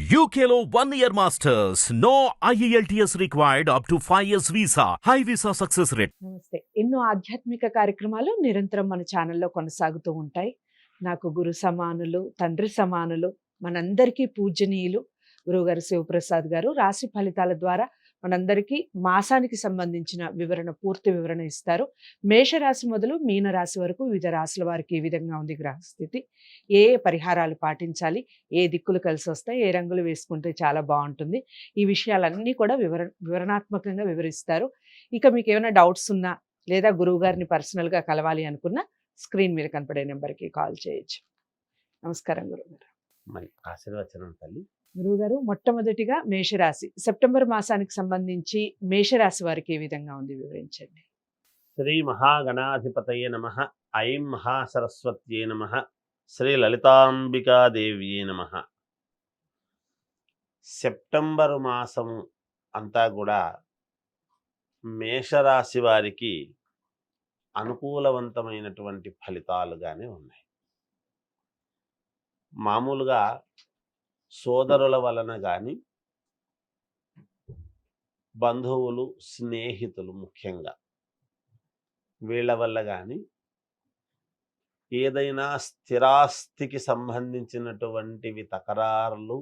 UKLO 1 year masters. No IELTS required up to 5 years visa. High visa success rate. నమస్తే. ఎన్నో ఆధ్యాత్మిక కార్యక్రమాలు నిరంతరం మన ఛానల్లో కొనసాగుతూ ఉంటాయి. నాకు గురు సమానులు, తండ్రి సమానులు, మనందరికీ పూజనీయులు గురువుగారు శివప్రసాద్ గారు రాశి ఫలితాల ద్వారా మనందరికీ మాసానికి సంబంధించిన పూర్తి వివరణ ఇస్తారు. మేషరాశి మొదలు మీనరాశి వరకు వివిధ రాశుల వారికి ఏ విధంగా ఉంది గ్రహస్థితి, ఏ పరిహారాలు పాటించాలి, ఏ దిక్కులు కలిసి వస్తాయి, ఏ రంగులు వేసుకుంటే చాలా బాగుంటుంది, ఈ విషయాలన్నీ కూడా వివరణాత్మకంగా వివరిస్తారు. ఇక మీకు ఏమైనా డౌట్స్ ఉన్నా లేదా గురువు గారిని పర్సనల్గా కలవాలి అనుకున్నా స్క్రీన్ మీద కనపడే నెంబర్కి కాల్ చేయొచ్చు. నమస్కారం గురువుగారు. ఆశీర్వచనం తల్లి. గురువుగారు, మొట్టమొదటిగా మేషరాశి సెప్టెంబర్ మాసానికి సంబంధించి మేషరాశి వారికి ఏ విధంగా ఉంది వివరించండి. శ్రీ మహాగణాధిపతయే నమః. ఐం మహాసరస్వత్యే నమః. శ్రీ లలితాంబికాదేవ్యే నమః. సెప్టెంబర్ మాసము అంతా కూడా మేషరాశి వారికి అనుకూలవంతమైనటువంటి ఫలితాలుగానే ఉన్నాయి. మామూలుగా సోదరుల వలన కానీ, బంధువులు, స్నేహితులు ముఖ్యంగా వీళ్ళ వల్ల కానీ ఏదైనా స్థిరాస్తికి సంబంధించినటువంటివి తకరారులు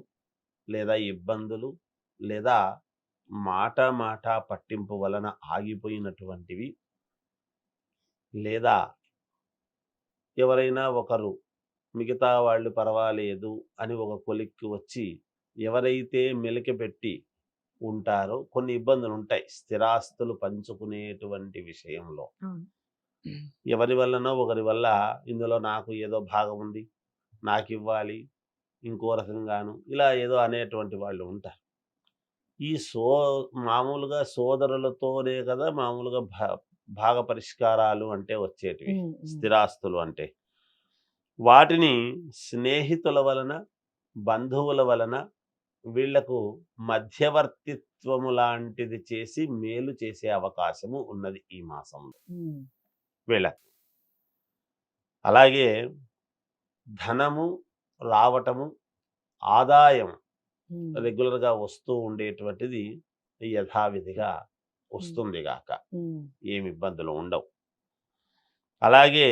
లేదా ఇబ్బందులు లేదా మాట పట్టింపు వలన ఆగిపోయినటువంటివి, లేదా ఎవరైనా ఒకరు మిగతా వాళ్ళు పర్వాలేదు అని ఒక కొలిక్కి వచ్చి ఎవరైతే మెలికపెట్టి ఉంటారో కొన్ని ఇబ్బందులు ఉంటాయి స్థిరాస్తులు పంచుకునేటువంటి విషయంలో. ఎవరి వల్లనో ఒకరి వల్ల ఇందులో నాకు ఏదో భాగం ఉంది, నాకు ఇవ్వాలి, ఇంకో రకంగాను ఇలా ఏదో అనేటువంటి వాళ్ళు ఉంటారు. ఈ మామూలుగా సోదరులతోనే కదా మామూలుగా భాగ పరిష్కారాలు అంటే వచ్చేటివి స్థిరాస్తులు అంటే. వాటిని స్నేహితుల వలన, బంధువుల వలన వీళ్లకు మధ్యవర్తిత్వము లాంటిది చేసి మేలు చేసే అవకాశము ఉన్నది ఈ మాసంలో వీళ్ళకు. అలాగే ధనము రావటము, ఆదాయం రెగ్యులర్గా వస్తూ ఉండేటువంటిది యథావిధిగా వస్తుంది గాక, ఏమి ఇబ్బందులు ఉండవు. అలాగే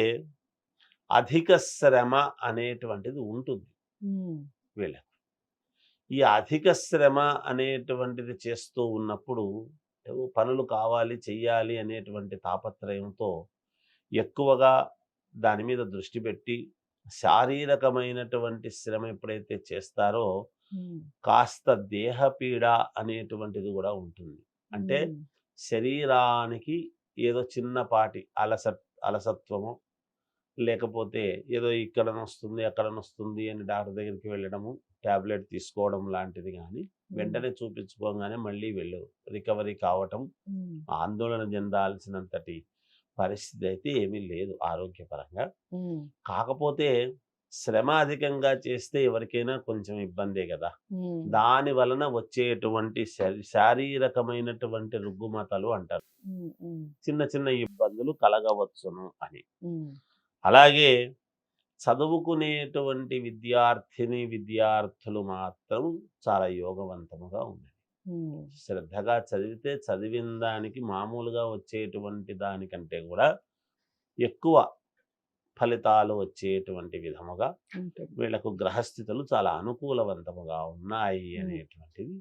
అధిక శ్రమ అనేటువంటిది ఉంటుంది వీళ్ళకు. ఈ అధిక శ్రమ అనేటువంటిది చేస్తూ ఉన్నప్పుడు పనులు కావాలి, చెయ్యాలి అనేటువంటి తాపత్రయంతో ఎక్కువగా దాని మీద దృష్టి పెట్టి శారీరకమైనటువంటి శ్రమ ఎప్పుడైతే చేస్తారో కాస్త దేహపీడ అనేటువంటిది కూడా ఉంటుంది. అంటే శరీరానికి ఏదో చిన్నపాటి అలసత్వము, లేకపోతే ఏదో ఇక్కడ నొస్తుంది అక్కడ నొస్తుంది అని డాక్టర్ దగ్గరికి వెళ్ళడము, ట్యాబ్లెట్ తీసుకోవడం లాంటిది కానీ వెంటనే చూపించుకోగానే మళ్ళీ రికవరీ కావటం, ఆందోళన చెందాల్సినంతటి పరిస్థితి అయితే ఏమీ లేదు ఆరోగ్యపరంగా. కాకపోతే శ్రమ అధికంగా చేస్తే ఎవరికైనా కొంచెం ఇబ్బందే కదా. దాని వలన వచ్చేటువంటి శారీరకమైనటువంటి రుగ్గుమతలు అంటారు, చిన్న చిన్న ఇబ్బందులు కలగవచ్చును అని. అలాగే చదువుకునేటువంటి విద్యార్థులు మాత్రం చాలా యోగవంతముగా ఉన్నది. శ్రద్ధగా చదివితే చదివిన దానికి మామూలుగా వచ్చేటువంటి దానికంటే కూడా ఎక్కువ ఫలితాలు వచ్చేటువంటి విధముగా వీళ్లకు గ్రహస్థితులు చాలా అనుకూలవంతముగా ఉన్నాయి అనేటువంటిది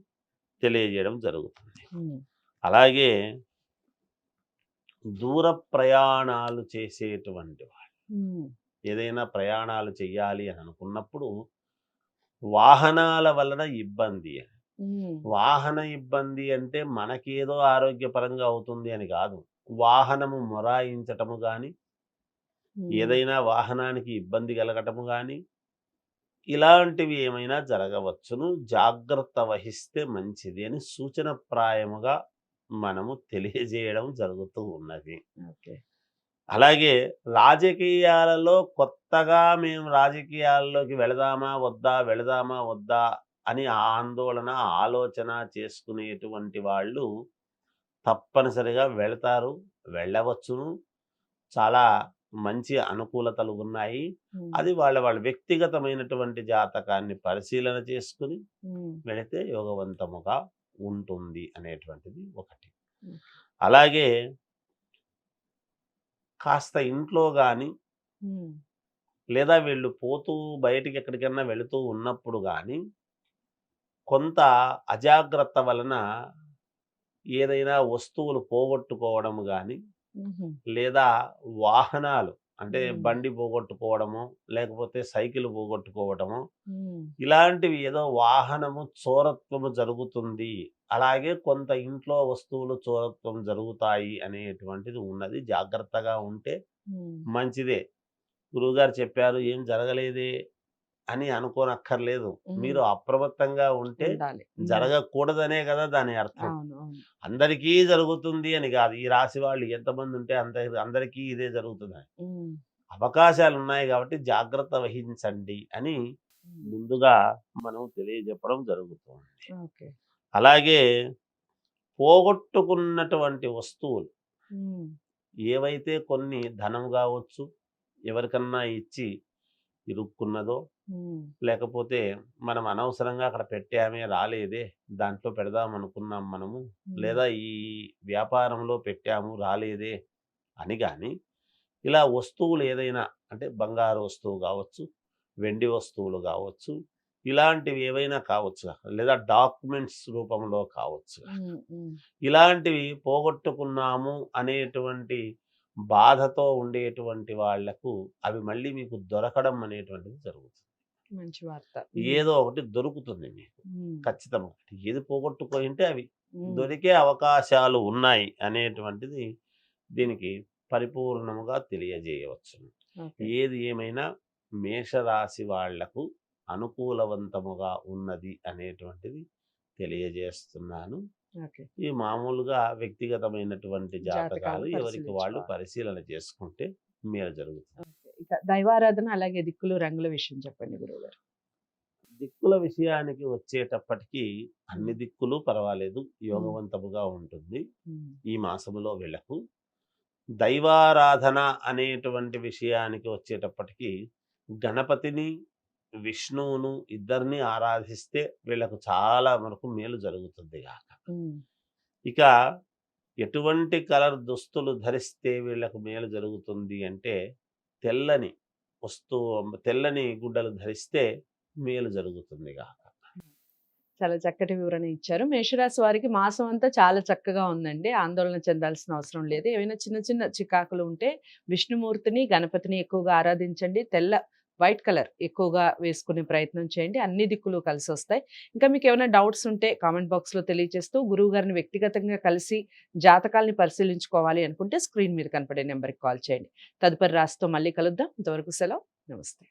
తెలియజేయడం జరుగుతుంది. అలాగే దూర ప్రయాణాలు చేసేటువంటి వాళ్ళు ఏదైనా ప్రయాణాలు చెయ్యాలి అని అనుకున్నప్పుడు వాహనాల వలన ఇబ్బంది. వాహన ఇబ్బంది అంటే మనకేదో ఆరోగ్యపరంగా అవుతుంది అని కాదు, వాహనము మొరాయించటము కానీ, ఏదైనా వాహనానికి ఇబ్బంది కలగటము కానీ ఇలాంటివి ఏమైనా జరగవచ్చును. జాగ్రత్త వహిస్తే మంచిది అని సూచనప్రాయముగా మనము తెలియజేయడం జరుగుతూ ఉన్నది. అలాగే రాజకీయాలలో కొత్తగా మేము రాజకీయాల్లోకి వెళదామా వద్దా అని ఆందోళన ఆలోచన చేసుకునేటువంటి వాళ్ళు తప్పనిసరిగా వెళతారు, వెళ్ళవచ్చును. చాలా మంచి అనుకూలతలు ఉన్నాయి. అది వాళ్ళ వ్యక్తిగతమైనటువంటి జాతకాన్ని పరిశీలన చేసుకుని వెళితే యోగవంతముగా ఉంటుంది అనేటువంటిది ఒకటి. అలాగే కాస్త ఇంట్లో గాని లేదా వీళ్ళు పోతూ బయటికి ఎక్కడికైనా వెళుతూ ఉన్నప్పుడు గాని కొంత అజాగ్రత్త వలన ఏదైనా వస్తువులు పోగొట్టుకోవడం గాని లేదా వాహనాలు అంటే బండి పోగొట్టుకోవడము లేకపోతే సైకిల్ పోగొట్టుకోవడము ఇలాంటివి ఏదో వాహనము చోరత్వము జరుగుతుంది, అలాగే కొంత ఇంట్లో వస్తువులు చోరత్వం జరుగుతాయి అనేటువంటిది ఉన్నది. జాగ్రత్తగా ఉంటే మంచిదే. గురువుగారు చెప్పారు ఏం జరగలేదే అని అనుకోనక్కర్లేదు. మీరు అప్రమత్తంగా ఉంటే జరగకూడదనే కదా దాని అర్థం. అందరికీ జరుగుతుంది అని కాదు. ఈ రాశి వాళ్ళు ఎంతమంది ఉంటే అందరికీ ఇదే జరుగుతుందని అవకాశాలు ఉన్నాయి కాబట్టి జాగ్రత్త వహించండి అని ముందుగా మనం తెలియజెప్పడం జరుగుతుంది. అలాగే పోగొట్టుకున్నటువంటి వస్తువులు ఏవైతే కొన్ని ధనం కావచ్చు, ఎవరికన్నా ఇచ్చి ఇరుక్కున్నదో, లేకపోతే మనం అనవసరంగా అక్కడ పెట్టామే రాలేదే దాంట్లో పెడదాం అనుకున్నాం మనము, లేదా ఈ వ్యాపారంలో పెట్టాము రాలేదే అని కానీ ఇలా వస్తువులు ఏదైనా అంటే బంగారు వస్తువు కావచ్చు, వెండి వస్తువులు కావచ్చు, ఇలాంటివి ఏవైనా కావచ్చు, లేదా డాక్యుమెంట్స్ రూపంలో కావచ్చు, ఇలాంటివి పోగొట్టుకున్నాము అనేటువంటి బాధతో ఉండేటువంటి వాళ్లకు అవి మళ్ళీ మీకు దొరకడం అనేటువంటిది జరుగుతుంది. మంచి వార్త. ఏదో ఒకటి దొరుకుతుంది మీకు ఖచ్చితంగా. ఏది పోగొట్టుకుంటే అవి దొరికే అవకాశాలు ఉన్నాయి అనేటువంటిది దీనికి పరిపూర్ణముగా తెలియజేయవచ్చు. ఏది ఏమైనా మేషరాశి వాళ్లకు అనుకూలవంతముగా ఉన్నది అనేటువంటిది తెలియజేస్తున్నాను. ఈ మామూలుగా వ్యక్తిగతమైనటువంటి జాతకాలు ఎవరికి వాళ్ళు పరిశీలన చేసుకుంటే మేలు జరుగుతుంది. దైవారాధన అలాగే దిక్కులు రంగుల విషయం చెప్పండి గురువుగారు. దిక్కుల విషయానికి వచ్చేటప్పటికి అన్ని దిక్కులు పర్వాలేదు, యోగవంతముగా ఉంటుంది ఈ మాసములో వీళ్ళకు. దైవారాధన అనేటువంటి విషయానికి వచ్చేటప్పటికి గణపతిని విష్ణువును ఇద్దరిని ఆరాధిస్తే వీళ్ళకు చాలా వరకు మేలు జరుగుతుంది గాక. ఇక ఎటువంటి కలర్ దుస్తులు ధరిస్తే వీళ్ళకు మేలు జరుగుతుంది అంటే తెల్లని గుడ్డలు ధరిస్తే మేలు జరుగుతుంది గాక. చాలా చక్కటి వివరణ ఇచ్చారు. మేషరాశి వారికి మాసం అంతా చాలా చక్కగా ఉందండి, ఆందోళన చెందాల్సిన అవసరం లేదు. ఏమైనా చిన్న చిన్న చికాకులు ఉంటే విష్ణుమూర్తిని గణపతిని ఎక్కువగా ఆరాధించండి. వైట్ కలర్ ఎక్కువగా వేసుకునే ప్రయత్నం చేయండి, అన్ని దిక్కులు కలిసి వస్తాయి. ఇంకా మీకు ఏమైనా డౌట్స్ ఉంటే కామెంట్ బాక్స్లో తెలియజేస్తూ గురువు గారిని వ్యక్తిగతంగా కలిసి జాతకాల్ని పరిశీలించుకోవాలి అనుకుంటే స్క్రీన్ మీద కనపడే నెంబర్కి కాల్ చేయండి. తదుపరి రాశితో మళ్ళీ కలుద్దాం. ఇంతవరకు సెలవు, నమస్తే.